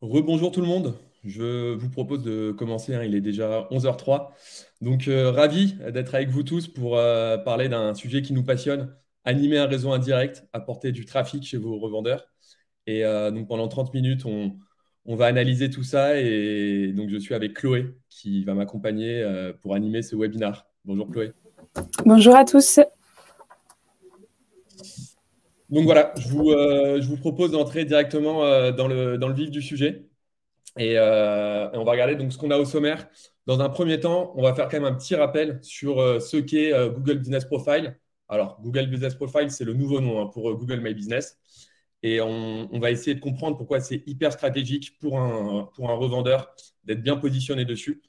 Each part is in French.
Rebonjour tout le monde. Je vous propose de commencer, hein, il est déjà 11h03. Donc, ravi d'être avec vous tous pour parler d'un sujet qui nous passionne, animer un réseau indirect, apporter du trafic chez vos revendeurs. Et donc, pendant 30 minutes, on va analyser tout ça. Et donc, je suis avec Chloé qui va m'accompagner pour animer ce webinaire. Bonjour Chloé. Bonjour à tous. Donc voilà, je vous propose d'entrer directement dans le vif du sujet. Et on va regarder donc ce qu'on a au sommaire. Dans un premier temps, on va faire quand même un petit rappel sur ce qu'est Google Business Profile. Alors, Google Business Profile, c'est le nouveau nom, hein, pour Google My Business. Et on va essayer de comprendre pourquoi c'est hyper stratégique pour un revendeur d'être bien positionné dessus.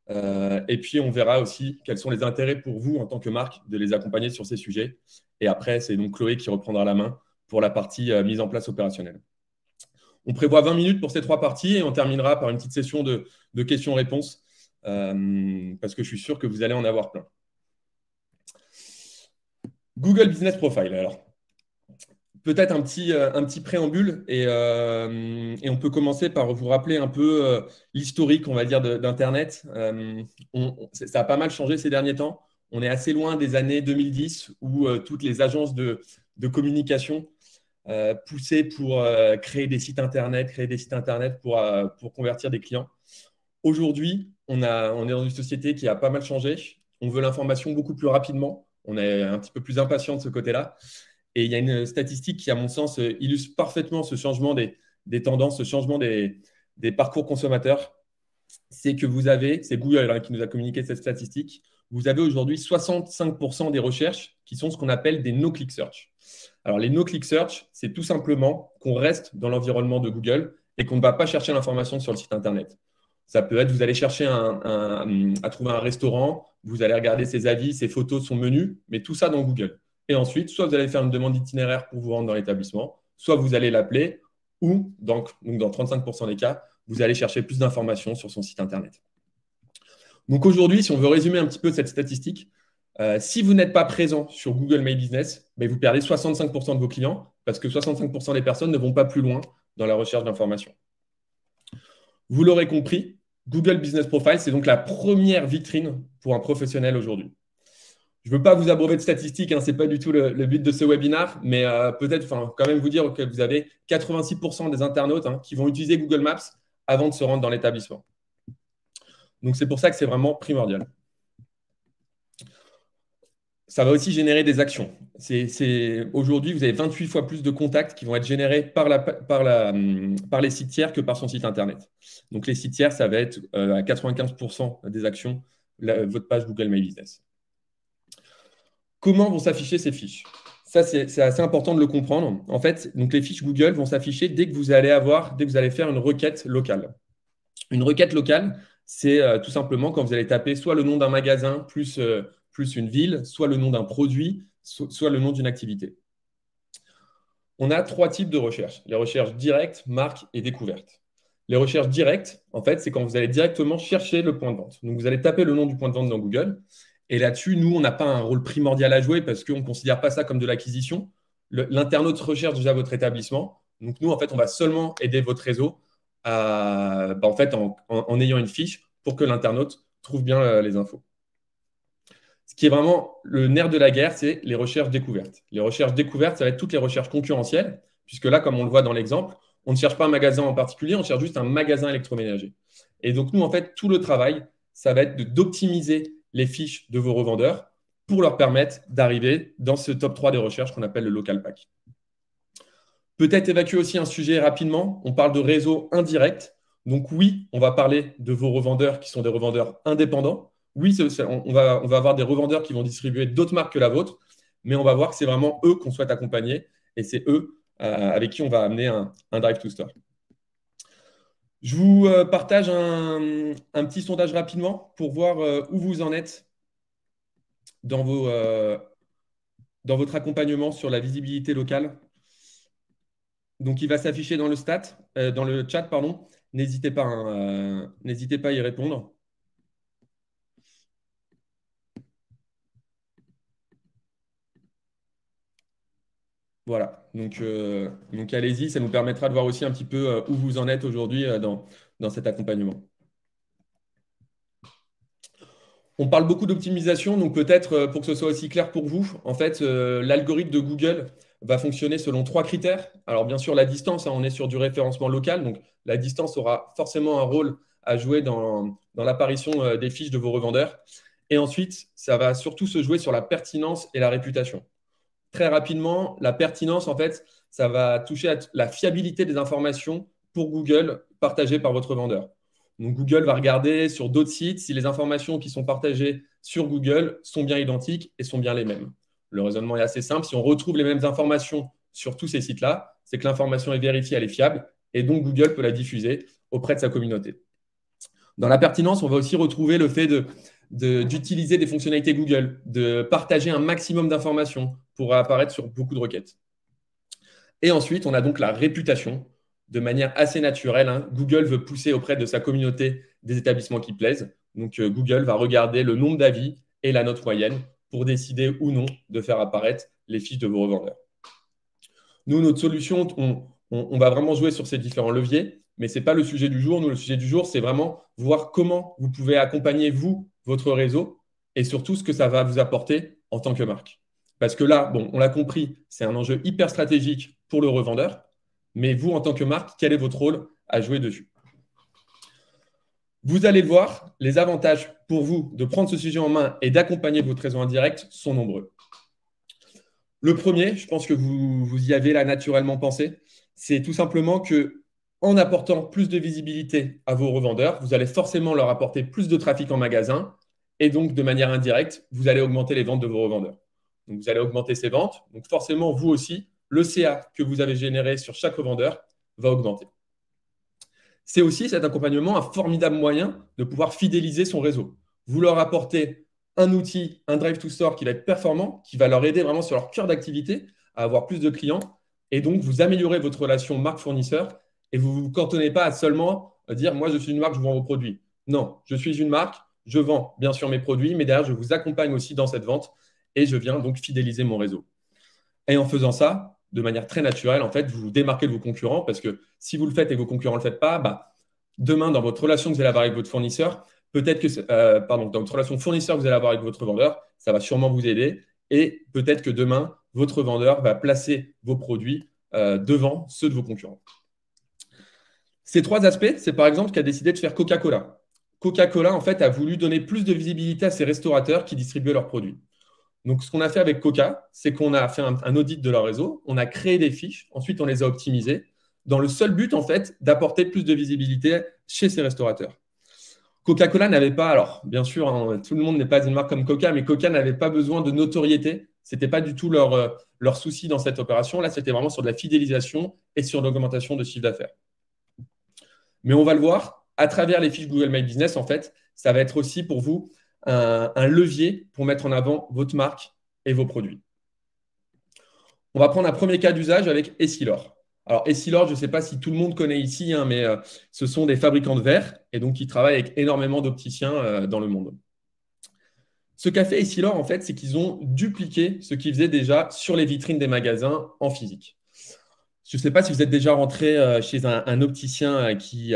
Et puis, on verra aussi quels sont les intérêts pour vous en tant que marque de les accompagner sur ces sujets. Et après, c'est donc Chloé qui reprendra la main pour la partie mise en place opérationnelle. On prévoit 20 minutes pour ces trois parties et on terminera par une petite session de questions-réponses parce que je suis sûr que vous allez en avoir plein. Google Business Profile. Alors, peut-être un petit préambule et on peut commencer par vous rappeler un peu l'historique, on va dire, d'Internet. Ça a pas mal changé ces derniers temps. On est assez loin des années 2010 où toutes les agences de communication poussaient pour créer des sites Internet, pour convertir des clients. Aujourd'hui, on est dans une société qui a pas mal changé. On veut l'information beaucoup plus rapidement. On est un petit peu plus impatient de ce côté-là. Et il y a une statistique qui, à mon sens, illustre parfaitement ce changement des tendances, ce changement des parcours consommateurs. C'est que c'est Google, hein, qui nous a communiqué cette statistique, vous avez aujourd'hui 65% des recherches qui sont ce qu'on appelle des no-click search. Alors, les no-click search, c'est tout simplement qu'on reste dans l'environnement de Google et qu'on ne va pas chercher l'information sur le site Internet. Ça peut être, vous allez chercher à trouver un restaurant, vous allez regarder ses avis, ses photos, son menu, mais tout ça dans Google. Et ensuite, soit vous allez faire une demande d'itinéraire pour vous rendre dans l'établissement, soit vous allez l'appeler, ou donc dans 35% des cas, vous allez chercher plus d'informations sur son site Internet. Donc aujourd'hui, si on veut résumer un petit peu cette statistique, si vous n'êtes pas présent sur Google My Business, ben vous perdez 65% de vos clients parce que 65% des personnes ne vont pas plus loin dans la recherche d'informations. Vous l'aurez compris, Google Business Profile, c'est donc la première vitrine pour un professionnel aujourd'hui. Je ne veux pas vous abreuver de statistiques, hein, ce n'est pas du tout le but de ce webinaire, mais peut-être quand même vous dire que vous avez 86% des internautes, hein, qui vont utiliser Google Maps avant de se rendre dans l'établissement. Donc, c'est pour ça que c'est vraiment primordial. Ça va aussi générer des actions. Aujourd'hui, vous avez 28 fois plus de contacts qui vont être générés par les sites tiers que par son site Internet. Donc, les sites tiers, ça va être à 95% des actions, votre page Google My Business. Comment vont s'afficher ces fiches? Ça, c'est assez important de le comprendre. En fait, donc les fiches Google vont s'afficher dès que vous allez faire une requête locale. Une requête locale, c'est tout simplement quand vous allez taper soit le nom d'un magasin plus une ville, soit le nom d'un produit, soit le nom d'une activité. On a trois types de recherches. Les recherches directes, marque et découverte. Les recherches directes, en fait, c'est quand vous allez directement chercher le point de vente. Donc, vous allez taper le nom du point de vente dans Google. Et là-dessus, nous, on n'a pas un rôle primordial à jouer parce qu'on ne considère pas ça comme de l'acquisition. L'internaute recherche déjà votre établissement. Donc, nous, en fait, on va seulement aider votre réseau en ayant une fiche pour que l'internaute trouve bien les infos. Ce qui est vraiment le nerf de la guerre, c'est les recherches découvertes. Les recherches découvertes, ça va être toutes les recherches concurrentielles, puisque là, comme on le voit dans l'exemple, on ne cherche pas un magasin en particulier, on cherche juste un magasin électroménager. Et donc, nous, en fait, tout le travail, ça va être d'optimiser les fiches de vos revendeurs pour leur permettre d'arriver dans ce top 3 des recherches qu'on appelle le local pack. Peut-être évacuer aussi un sujet rapidement. On parle de réseau indirect. Donc oui, on va parler de vos revendeurs qui sont des revendeurs indépendants. Oui, on va avoir des revendeurs qui vont distribuer d'autres marques que la vôtre, mais on va voir que c'est vraiment eux qu'on souhaite accompagner et c'est eux avec qui on va amener un Drive to Store. Je vous partage un petit sondage rapidement pour voir où vous en êtes dans votre accompagnement sur la visibilité locale. Donc, il va s'afficher dans dans le chat, pardon. N'hésitez pas, hein, n'hésitez pas à y répondre. Voilà, donc allez-y, ça nous permettra de voir aussi un petit peu où vous en êtes aujourd'hui dans cet accompagnement. On parle beaucoup d'optimisation, donc peut-être pour que ce soit aussi clair pour vous, en fait, l'algorithme de Google va fonctionner selon trois critères. Alors bien sûr, la distance, hein, on est sur du référencement local, donc la distance aura forcément un rôle à jouer dans l'apparition des fiches de vos revendeurs. Et ensuite, ça va surtout se jouer sur la pertinence et la réputation. Très rapidement, la pertinence, en fait, ça va toucher à la fiabilité des informations pour Google partagées par votre vendeur. Donc, Google va regarder sur d'autres sites si les informations qui sont partagées sur Google sont bien identiques et sont bien les mêmes. Le raisonnement est assez simple. Si on retrouve les mêmes informations sur tous ces sites-là, c'est que l'information est vérifiée, elle est fiable, et donc Google peut la diffuser auprès de sa communauté. Dans la pertinence, on va aussi retrouver le fait d'utiliser des fonctionnalités Google, de partager un maximum d'informations pour apparaître sur beaucoup de requêtes. Et ensuite, on a donc la réputation. De manière assez naturelle, hein, Google veut pousser auprès de sa communauté des établissements qui plaisent. Donc, Google va regarder le nombre d'avis et la note moyenne pour décider ou non de faire apparaître les fiches de vos revendeurs. Nous, notre solution, on va vraiment jouer sur ces différents leviers, mais ce n'est pas le sujet du jour. Nous, le sujet du jour, c'est vraiment voir comment vous pouvez accompagner, vous, votre réseau, et surtout ce que ça va vous apporter en tant que marque. Parce que là, bon, on l'a compris, c'est un enjeu hyper stratégique pour le revendeur, mais vous, en tant que marque, quel est votre rôle à jouer dessus? Vous allez voir, les avantages pour vous de prendre ce sujet en main et d'accompagner votre réseau indirect sont nombreux. Le premier, je pense que vous y avez là naturellement pensé, c'est tout simplement que en apportant plus de visibilité à vos revendeurs, vous allez forcément leur apporter plus de trafic en magasin et donc de manière indirecte, vous allez augmenter les ventes de vos revendeurs. Donc vous allez augmenter ces ventes, donc forcément vous aussi, le CA que vous avez généré sur chaque revendeur va augmenter. C'est aussi cet accompagnement un formidable moyen de pouvoir fidéliser son réseau. Vous leur apportez un outil, un drive to store qui va être performant, qui va leur aider vraiment sur leur cœur d'activité à avoir plus de clients. Et donc, vous améliorez votre relation marque-fournisseur et vous ne vous cantonnez pas à seulement dire moi, je suis une marque, je vends vos produits. Non, je suis une marque, je vends bien sûr mes produits, mais derrière, je vous accompagne aussi dans cette vente et je viens donc fidéliser mon réseau. Et en faisant ça, de manière très naturelle, en fait, vous vous démarquez de vos concurrents parce que si vous le faites et que vos concurrents ne le faites pas, bah, demain, dans votre relation que vous allez avoir avec votre fournisseur, peut-être que, dans votre relation fournisseur que vous allez avoir avec votre vendeur, ça va sûrement vous aider. Et peut-être que demain, votre vendeur va placer vos produits devant ceux de vos concurrents. Ces trois aspects, c'est par exemple ce qu'a décidé de faire Coca-Cola. Coca-Cola, en fait, a voulu donner plus de visibilité à ses restaurateurs qui distribuaient leurs produits. Donc, ce qu'on a fait avec Coca, c'est qu'on a fait un audit de leur réseau, on a créé des fiches, ensuite on les a optimisées, dans le seul but, en fait, d'apporter plus de visibilité chez ces restaurateurs. Coca-Cola n'avait pas, alors bien sûr, hein, tout le monde n'est pas une marque comme Coca, mais Coca n'avait pas besoin de notoriété. Ce n'était pas du tout leur souci dans cette opération. Là, c'était vraiment sur de la fidélisation et sur l'augmentation de chiffre d'affaires. Mais on va le voir, à travers les fiches Google My Business, en fait, ça va être aussi pour vous un levier pour mettre en avant votre marque et vos produits. On va prendre un premier cas d'usage avec Essilor. Alors, Essilor, je ne sais pas si tout le monde connaît ici, hein, mais ce sont des fabricants de verre et donc ils travaillent avec énormément d'opticiens dans le monde. Ce qu'a fait Essilor, en fait, c'est qu'ils ont dupliqué ce qu'ils faisaient déjà sur les vitrines des magasins en physique. Je ne sais pas si vous êtes déjà rentré chez un opticien qui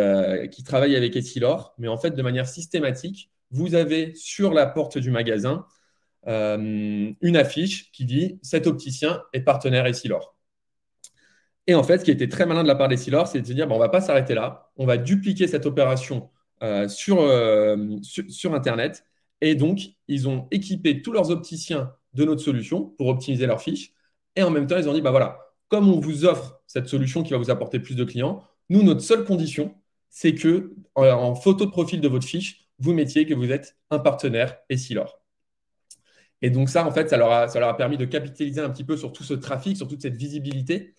travaille avec Essilor, mais en fait, de manière systématique, vous avez sur la porte du magasin une affiche qui dit « Cet opticien est partenaire Essilor ». Et en fait, ce qui était très malin de la part d'Essilor, c'est de se dire, on ne va pas s'arrêter là, on va dupliquer cette opération sur Internet. Et donc, ils ont équipé tous leurs opticiens de notre solution pour optimiser leurs fiches. Et en même temps, ils ont dit, voilà, comme on vous offre cette solution qui va vous apporter plus de clients, nous, notre seule condition, c'est que en photo de profil de votre fiche, vous mettiez que vous êtes un partenaire Essilor. Et donc ça, en fait, ça leur a permis de capitaliser un petit peu sur tout ce trafic, sur toute cette visibilité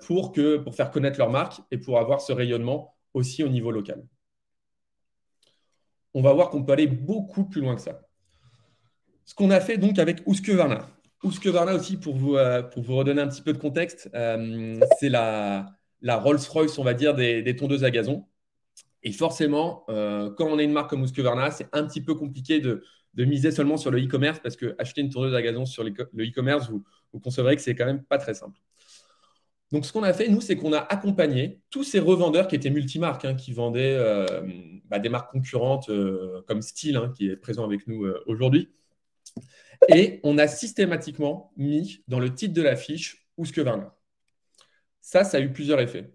pour faire connaître leur marque et pour avoir ce rayonnement aussi au niveau local. On va voir qu'on peut aller beaucoup plus loin que ça. Ce qu'on a fait donc avec Husqvarna. Husqvarna aussi, pour vous redonner un petit peu de contexte, c'est la Rolls-Royce, on va dire, des tondeuses à gazon. Et forcément, quand on est une marque comme Husqvarna, c'est un petit peu compliqué de miser seulement sur le e-commerce parce que acheter une tondeuse à gazon sur le e-commerce, vous concevrez que c'est quand même pas très simple. Donc, ce qu'on a fait, nous, c'est qu'on a accompagné tous ces revendeurs qui étaient multimarques, hein, qui vendaient des marques concurrentes comme Style, hein, qui est présent avec nous aujourd'hui. Et on a systématiquement mis dans le titre de la fiche Husqvarna. Ça a eu plusieurs effets.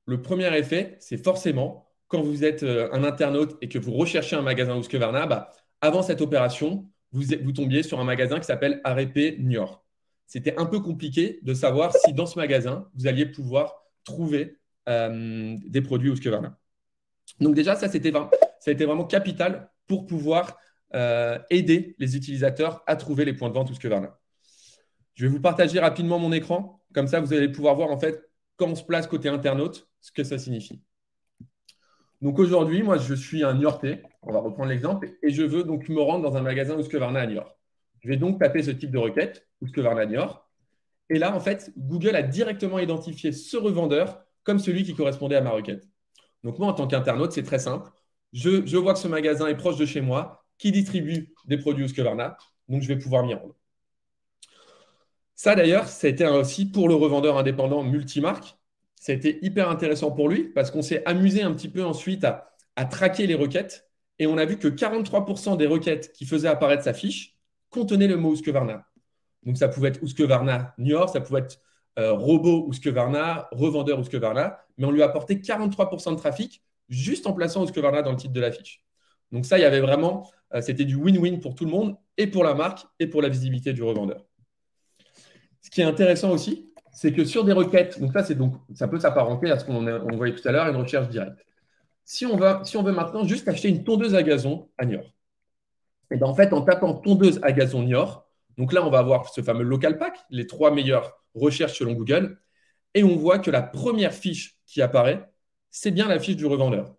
Le premier effet, c'est forcément, quand vous êtes un internaute et que vous recherchez un magasin Husqvarna, avant cette opération, vous tombiez sur un magasin qui s'appelle Arépé Niort. C'était un peu compliqué de savoir si dans ce magasin, vous alliez pouvoir trouver des produits Husqvarna. Donc déjà, ça a été vraiment capital pour pouvoir aider les utilisateurs à trouver les points de vente Husqvarna. Je vais vous partager rapidement mon écran. Comme ça, vous allez pouvoir voir en fait quand on se place côté internaute, ce que ça signifie. Donc aujourd'hui, moi, je suis un Niortais. On va reprendre l'exemple. Et je veux donc me rendre dans un magasin Husqvarna à Niort. Je vais donc taper ce type de requête, Husqvarna Niort. Et là, en fait, Google a directement identifié ce revendeur comme celui qui correspondait à ma requête. Donc moi, en tant qu'internaute, c'est très simple. Je vois que ce magasin est proche de chez moi, qui distribue des produits Husqvarna. Donc, je vais pouvoir m'y rendre. Ça, d'ailleurs, ça a été aussi pour le revendeur indépendant multimarque. Ça a été hyper intéressant pour lui parce qu'on s'est amusé un petit peu ensuite à traquer les requêtes. Et on a vu que 43% des requêtes qui faisaient apparaître sa fiche contenaient le mot Husqvarna. Donc, ça pouvait être Husqvarna Niort, ça pouvait être robot Husqvarna, revendeur Husqvarna, mais on lui a apporté 43% de trafic juste en plaçant Husqvarna dans le titre de la fiche. Donc ça, il y avait vraiment, c'était du win-win pour tout le monde, et pour la marque, et pour la visibilité du revendeur. Ce qui est intéressant aussi, c'est que sur des requêtes, donc ça peut s'apparenter à ce qu'on voyait tout à l'heure, une recherche directe. Si on veut maintenant juste acheter une tondeuse à gazon à Niort, et bien en fait, en tapant tondeuse à gazon Niort, donc là, on va avoir ce fameux local pack, les 3 meilleures recherches selon Google, et on voit que la première fiche qui apparaît, c'est bien la fiche du revendeur.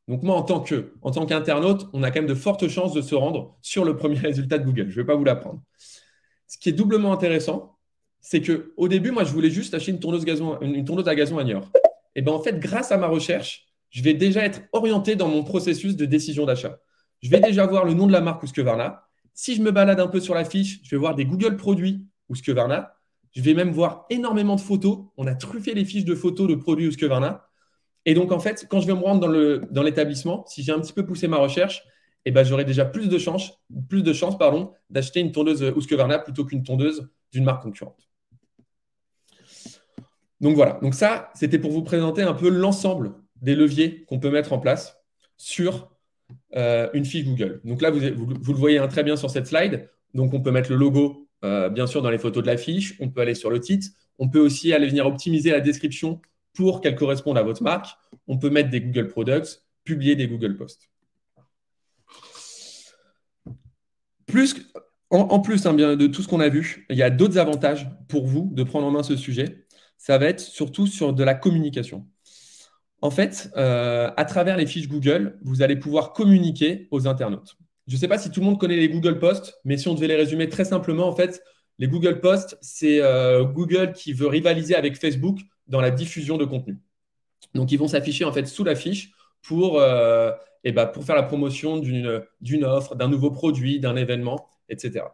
Donc moi, en tant qu'internaute, on a quand même de fortes chances de se rendre sur le premier résultat de Google. Je ne vais pas vous l'apprendre. Ce qui est doublement intéressant, c'est qu'au début, moi, je voulais juste acheter une tondeuse à gazon à Niort. Et bien en fait, grâce à ma recherche, je vais déjà être orienté dans mon processus de décision d'achat. Je vais déjà voir le nom de la marque Husqvarna. Si je me balade un peu sur la fiche, je vais voir des Google produits Husqvarna. Je vais même voir énormément de photos. On a truffé les fiches de photos de produits Husqvarna. Et donc, en fait, quand je vais me rendre dans l'établissement, si j'ai un petit peu poussé ma recherche, j'aurai déjà plus de chances d'acheter une tondeuse Husqvarna plutôt qu'une tondeuse d'une marque concurrente. Donc voilà, donc ça, c'était pour vous présenter un peu l'ensemble des leviers qu'on peut mettre en place sur une fiche Google. Donc là, vous le voyez très bien sur cette slide. Donc, on peut mettre le logo, bien sûr, dans les photos de la fiche. On peut aller sur le titre. On peut aussi aller venir optimiser la description pour qu'elle corresponde à votre marque. On peut mettre des Google Products, publier des Google Posts. En plus de tout ce qu'on a vu, il y a d'autres avantages pour vous de prendre en main ce sujet. Ça va être surtout sur de la communication. En fait, à travers les fiches Google, vous allez pouvoir communiquer aux internautes. Je ne sais pas si tout le monde connaît les Google Posts, mais si on devait les résumer très simplement, en fait, les Google Posts, c'est Google qui veut rivaliser avec Facebook dans la diffusion de contenu. Donc, ils vont s'afficher en fait sous la fiche pour faire la promotion d'une offre, d'un nouveau produit, d'un événement, etc.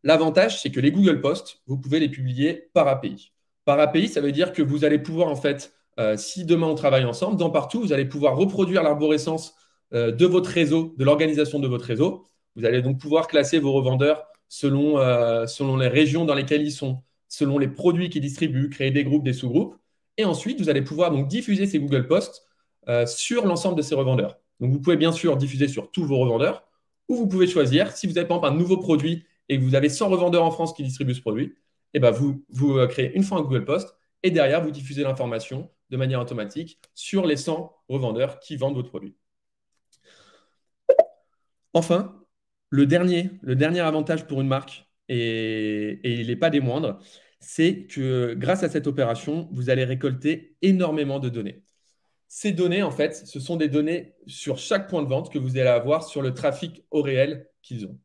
L'avantage, c'est que les Google Posts, vous pouvez les publier par API. Par API, ça veut dire que vous allez pouvoir, en fait, si demain on travaille ensemble, dans Partout, vous allez pouvoir reproduire l'arborescence de votre réseau, de l'organisation de votre réseau. Vous allez donc pouvoir classer vos revendeurs selon les régions dans lesquelles ils sont, selon les produits qu'ils distribuent, créer des groupes, des sous-groupes. Et ensuite, vous allez pouvoir donc diffuser ces Google Posts sur l'ensemble de ces revendeurs. Donc, vous pouvez bien sûr diffuser sur tous vos revendeurs, ou vous pouvez choisir, si vous avez par exemple un nouveau produit et que vous avez 100 revendeurs en France qui distribuent ce produit, vous créez une fois un Google Post et derrière, vous diffusez l'information de manière automatique sur les 100 revendeurs qui vendent votre produit. Enfin, le dernier avantage pour une marque, et il n'est pas des moindres, c'est que grâce à cette opération, vous allez récolter énormément de données. Ces données, en fait, ce sont des données sur chaque point de vente que vous allez avoir sur le trafic au réel qu'ils ont.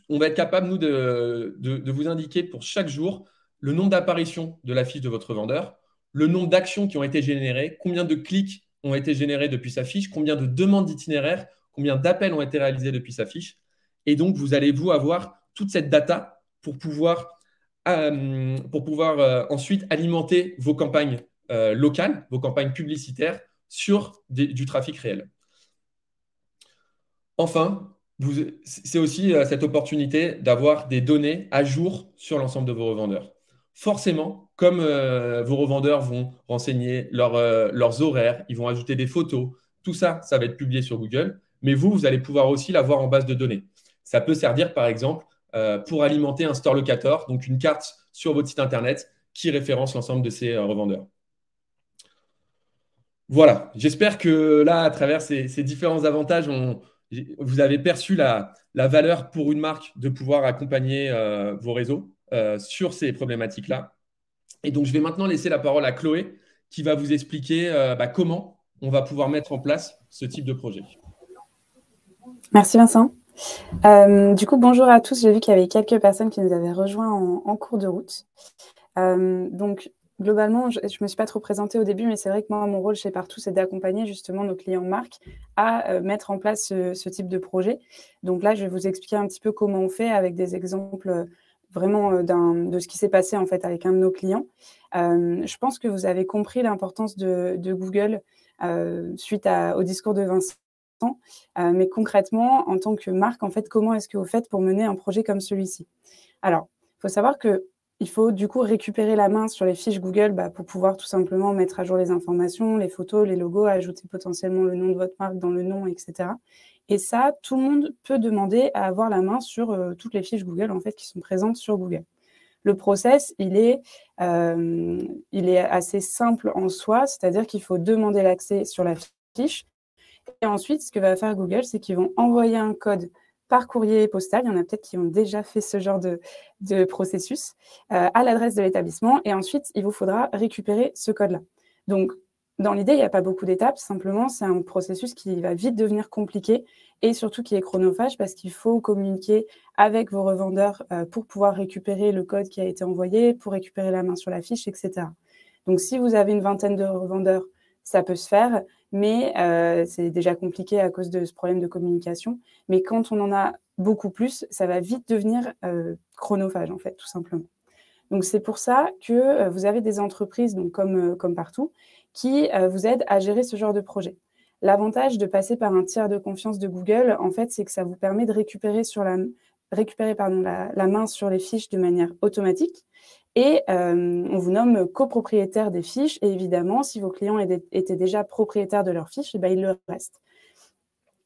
On va être capable, nous, de vous indiquer pour chaque jour le nombre d'apparitions de la fiche de votre vendeur, le nombre d'actions qui ont été générées, combien de clics ont été générés depuis sa fiche, combien de demandes d'itinéraires, combien d'appels ont été réalisés depuis sa fiche. Et donc, vous allez avoir toute cette data pour pouvoir pour pouvoir ensuite alimenter vos campagnes locales, vos campagnes publicitaires sur du trafic réel. Enfin, c'est aussi cette opportunité d'avoir des données à jour sur l'ensemble de vos revendeurs. Forcément, comme vos revendeurs vont renseigner leurs horaires, ils vont ajouter des photos, tout ça, ça va être publié sur Google, mais vous allez pouvoir aussi l'avoir en base de données. Ça peut servir, par exemple, pour alimenter un store locator, donc une carte sur votre site Internet qui référence l'ensemble de ces revendeurs. Voilà, j'espère que là, à travers ces différents avantages, vous avez perçu la valeur pour une marque de pouvoir accompagner vos réseaux sur ces problématiques-là. Et donc, je vais maintenant laisser la parole à Chloé qui va vous expliquer comment on va pouvoir mettre en place ce type de projet. Merci Vincent. Du coup, bonjour à tous. J'ai vu qu'il y avait quelques personnes qui nous avaient rejoints en cours de route. Donc, globalement, je ne me suis pas trop présentée au début, mais c'est vrai que moi, mon rôle chez Partout, c'est d'accompagner justement nos clients marques à mettre en place ce type de projet. Donc là, je vais vous expliquer un petit peu comment on fait avec des exemples vraiment de ce qui s'est passé en fait avec un de nos clients. Je pense que vous avez compris l'importance de Google suite au discours de Vincent. Mais concrètement, en tant que marque, en fait, comment est-ce que vous faites pour mener un projet comme celui-ci? Alors, il faut savoir qu'il faut du coup récupérer la main sur les fiches Google pour pouvoir tout simplement mettre à jour les informations, les photos, les logos, ajouter potentiellement le nom de votre marque dans le nom, etc. Et ça, tout le monde peut demander à avoir la main sur toutes les fiches Google en fait, qui sont présentes sur Google. Le process, il est assez simple en soi, c'est-à-dire qu'il faut demander l'accès sur la fiche. Et ensuite, ce que va faire Google, c'est qu'ils vont envoyer un code par courrier postal. Il y en a peut-être qui ont déjà fait ce genre de processus à l'adresse de l'établissement. Et ensuite, il vous faudra récupérer ce code-là. Donc, dans l'idée, il n'y a pas beaucoup d'étapes. Simplement, c'est un processus qui va vite devenir compliqué et surtout qui est chronophage parce qu'il faut communiquer avec vos revendeurs pour pouvoir récupérer le code qui a été envoyé, pour récupérer la main sur la fiche, etc. Donc, si vous avez une vingtaine de revendeurs, ça peut se faire, mais c'est déjà compliqué à cause de ce problème de communication. Mais quand on en a beaucoup plus, ça va vite devenir chronophage, en fait, tout simplement. Donc, c'est pour ça que vous avez des entreprises, donc comme Partout, qui vous aident à gérer ce genre de projet. L'avantage de passer par un tiers de confiance de Google, en fait, c'est que ça vous permet de récupérer la main sur les fiches de manière automatique. Et on vous nomme copropriétaire des fiches. Et évidemment, si vos clients étaient déjà propriétaires de leurs fiches, il le reste.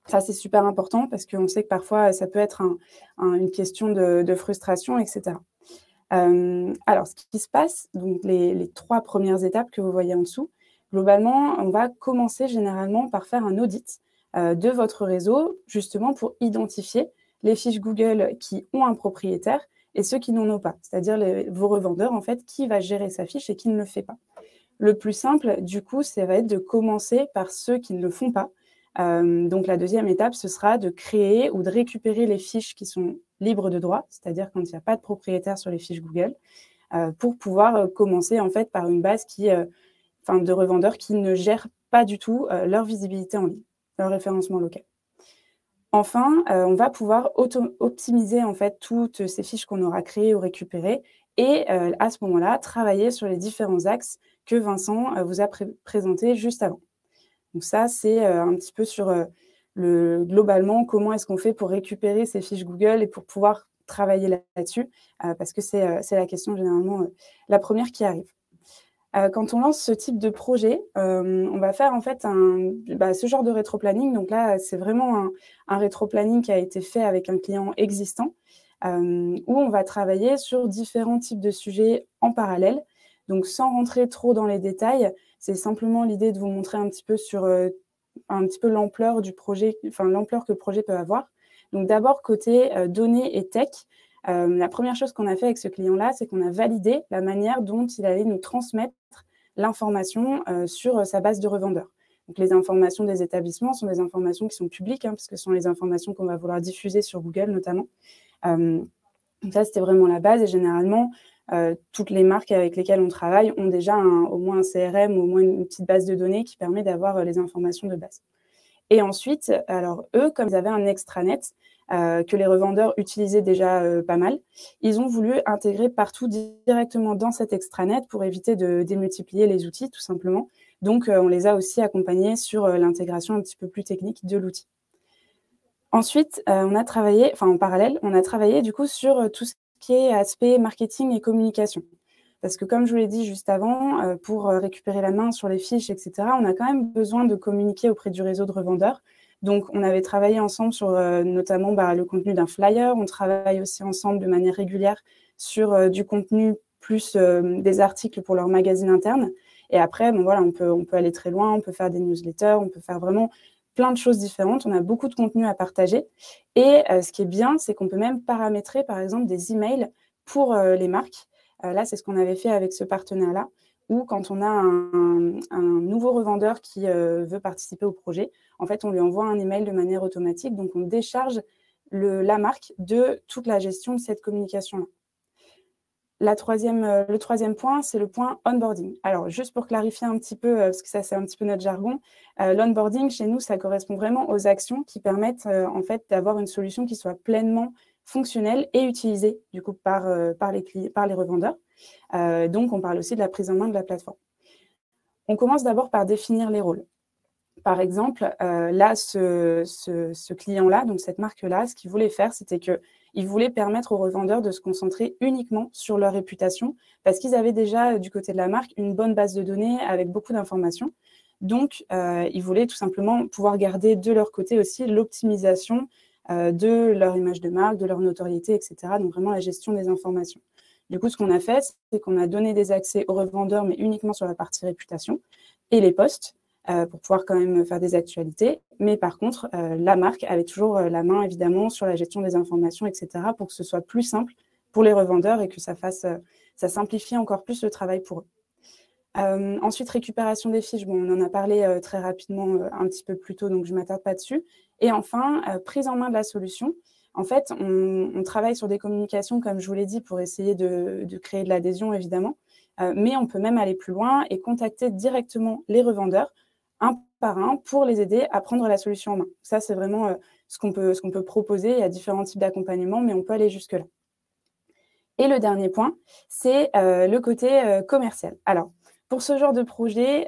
Ça, c'est super important parce qu'on sait que parfois, ça peut être une question de frustration, etc. Alors, ce qui se passe, donc les 3 premières étapes que vous voyez en dessous, globalement, on va commencer généralement par faire un audit de votre réseau, justement pour identifier les fiches Google qui ont un propriétaire et ceux qui n'en ont pas, c'est-à-dire vos revendeurs, en fait, qui va gérer sa fiche et qui ne le fait pas. Le plus simple, du coup, ça va être de commencer par ceux qui ne le font pas. Donc, la deuxième étape, ce sera de créer ou de récupérer les fiches qui sont libres de droit, c'est-à-dire quand il n'y a pas de propriétaire sur les fiches Google, pour pouvoir commencer, en fait, par une base de revendeurs qui ne gèrent pas du tout leur visibilité en ligne, leur référencement local. Enfin, on va pouvoir optimiser en fait toutes ces fiches qu'on aura créées ou récupérées et à ce moment-là, travailler sur les différents axes que Vincent vous a présentés juste avant. Donc ça, c'est un petit peu sur globalement, comment est-ce qu'on fait pour récupérer ces fiches Google et pour pouvoir travailler là-dessus, parce que c'est la question généralement la première qui arrive. Quand on lance ce type de projet, on va faire en fait ce genre de rétroplanning. Donc là, c'est vraiment un rétroplanning qui a été fait avec un client existant où on va travailler sur différents types de sujets en parallèle. Donc sans rentrer trop dans les détails, c'est simplement l'idée de vous montrer un petit peu sur un petit peu l'ampleur du projet, enfin l'ampleur que le projet peut avoir. Donc d'abord côté données et tech. La première chose qu'on a fait avec ce client-là, c'est qu'on a validé la manière dont il allait nous transmettre l'information sur sa base de revendeurs. Donc, les informations des établissements sont des informations qui sont publiques, parce que ce sont les informations qu'on va vouloir diffuser sur Google notamment. Donc ça, c'était vraiment la base. Et généralement, toutes les marques avec lesquelles on travaille ont déjà au moins un CRM ou au moins une petite base de données qui permet d'avoir les informations de base. Et ensuite, alors eux, comme ils avaient un extranet, que les revendeurs utilisaient déjà pas mal. Ils ont voulu intégrer partout directement dans cet extranet pour éviter de démultiplier les outils, tout simplement. Donc, on les a aussi accompagnés sur l'intégration un petit peu plus technique de l'outil. Ensuite, on a travaillé, en parallèle, on a travaillé du coup sur tout ce qui est aspect marketing et communication. Parce que comme je vous l'ai dit juste avant, pour récupérer la main sur les fiches, etc., on a quand même besoin de communiquer auprès du réseau de revendeurs. Donc, on avait travaillé ensemble sur notamment le contenu d'un flyer. On travaille aussi ensemble de manière régulière sur du contenu plus des articles pour leur magazine interne. Et après, voilà, on peut aller très loin, on peut faire des newsletters, on peut faire vraiment plein de choses différentes. On a beaucoup de contenu à partager. Et ce qui est bien, c'est qu'on peut même paramétrer, par exemple, des emails pour les marques. Là, c'est ce qu'on avait fait avec ce partenaire-là, où quand on a un nouveau revendeur qui veut participer au projet, en fait, on lui envoie un email de manière automatique. Donc, on décharge la marque de toute la gestion de cette communication-là. Le troisième point, c'est le point onboarding. Alors, juste pour clarifier un petit peu, parce que ça, c'est un petit peu notre jargon, l'onboarding, chez nous, ça correspond vraiment aux actions qui permettent, en fait, d'avoir une solution qui soit pleinement fonctionnelle et utilisée, du coup, par les revendeurs. Donc, on parle aussi de la prise en main de la plateforme. On commence d'abord par définir les rôles. Par exemple, là, ce client-là, donc cette marque-là, ce qu'il voulait faire, c'était qu'il voulait permettre aux revendeurs de se concentrer uniquement sur leur réputation parce qu'ils avaient déjà, du côté de la marque, une bonne base de données avec beaucoup d'informations. Donc, ils voulaient tout simplement pouvoir garder de leur côté aussi l'optimisation de leur image de marque, de leur notoriété, etc. Donc, vraiment la gestion des informations. Du coup, ce qu'on a fait, c'est qu'on a donné des accès aux revendeurs, mais uniquement sur la partie réputation et les posts. Pour pouvoir quand même faire des actualités. Mais par contre, la marque avait toujours la main, évidemment, sur la gestion des informations, etc., pour que ce soit plus simple pour les revendeurs et que ça simplifie encore plus le travail pour eux. Ensuite, récupération des fiches. Bon, on en a parlé très rapidement un petit peu plus tôt, donc je ne m'attarde pas dessus. Et enfin, prise en main de la solution. En fait, on travaille sur des communications, comme je vous l'ai dit, pour essayer de créer de l'adhésion, évidemment. Mais on peut même aller plus loin et contacter directement les revendeurs un par un pour les aider à prendre la solution en main. Ça, c'est vraiment ce qu'on peut proposer. Il y a différents types d'accompagnement, mais on peut aller jusque-là. Et le dernier point, c'est le côté commercial. Alors, pour ce genre de projet,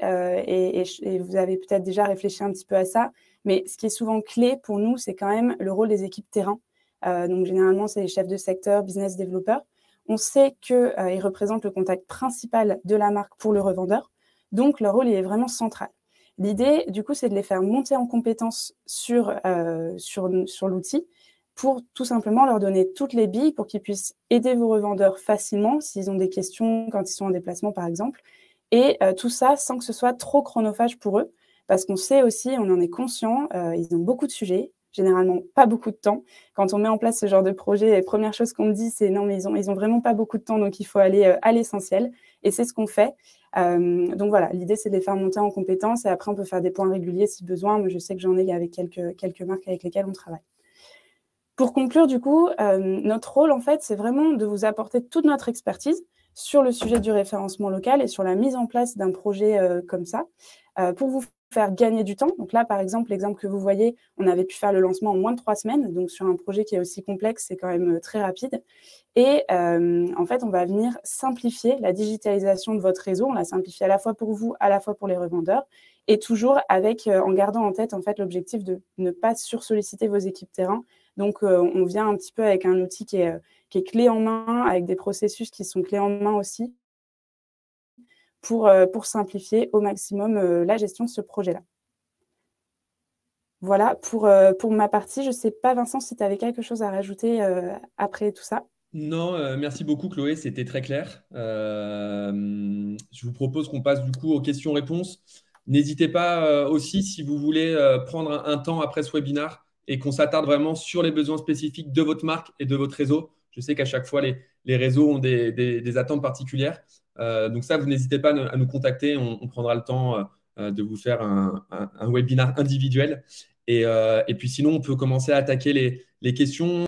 et vous avez peut-être déjà réfléchi un petit peu à ça, mais ce qui est souvent clé pour nous, c'est quand même le rôle des équipes terrain. Donc, généralement, c'est les chefs de secteur, business développeurs. On sait qu'ils représentent le contact principal de la marque pour le revendeur. Donc, leur rôle il est vraiment central. L'idée, du coup, c'est de les faire monter en compétences sur l'outil pour tout simplement leur donner toutes les billes pour qu'ils puissent aider vos revendeurs facilement s'ils ont des questions quand ils sont en déplacement, par exemple. Et tout ça sans que ce soit trop chronophage pour eux, parce qu'on sait aussi, on en est conscient, ils ont beaucoup de sujets, généralement pas beaucoup de temps. Quand on met en place ce genre de projet, la première chose qu'on me dit, c'est non, mais ils ont vraiment pas beaucoup de temps, donc il faut aller à l'essentiel. Et c'est ce qu'on fait. Donc voilà, l'idée, c'est de les faire monter en compétences et après, on peut faire des points réguliers si besoin. Moi, je sais que j'en ai avec quelques marques avec lesquelles on travaille. Pour conclure, du coup, notre rôle, en fait, c'est vraiment de vous apporter toute notre expertise sur le sujet du référencement local et sur la mise en place d'un projet comme ça, pour vous faire gagner du temps. Donc là, par exemple, l'exemple que vous voyez, on avait pu faire le lancement en moins de 3 semaines. Donc sur un projet qui est aussi complexe, c'est quand même très rapide. Et en fait, on va venir simplifier la digitalisation de votre réseau. On la simplifie à la fois pour vous, à la fois pour les revendeurs. Et toujours avec, en gardant en tête en fait, l'objectif de ne pas sursolliciter vos équipes terrain. Donc, on vient un petit peu avec un outil qui est clé en main, avec des processus qui sont clés en main aussi, pour simplifier au maximum la gestion de ce projet-là. Voilà pour ma partie. Je ne sais pas, Vincent, si tu avais quelque chose à rajouter après tout ça. Non, merci beaucoup Chloé, c'était très clair. Je vous propose qu'on passe du coup aux questions-réponses. N'hésitez pas aussi si vous voulez prendre un temps après ce webinaire et qu'on s'attarde vraiment sur les besoins spécifiques de votre marque et de votre réseau. Je sais qu'à chaque fois, les réseaux ont des attentes particulières. Donc ça, vous n'hésitez pas à nous contacter. On prendra le temps de vous faire un webinaire individuel. Et puis sinon, on peut commencer à attaquer les questions.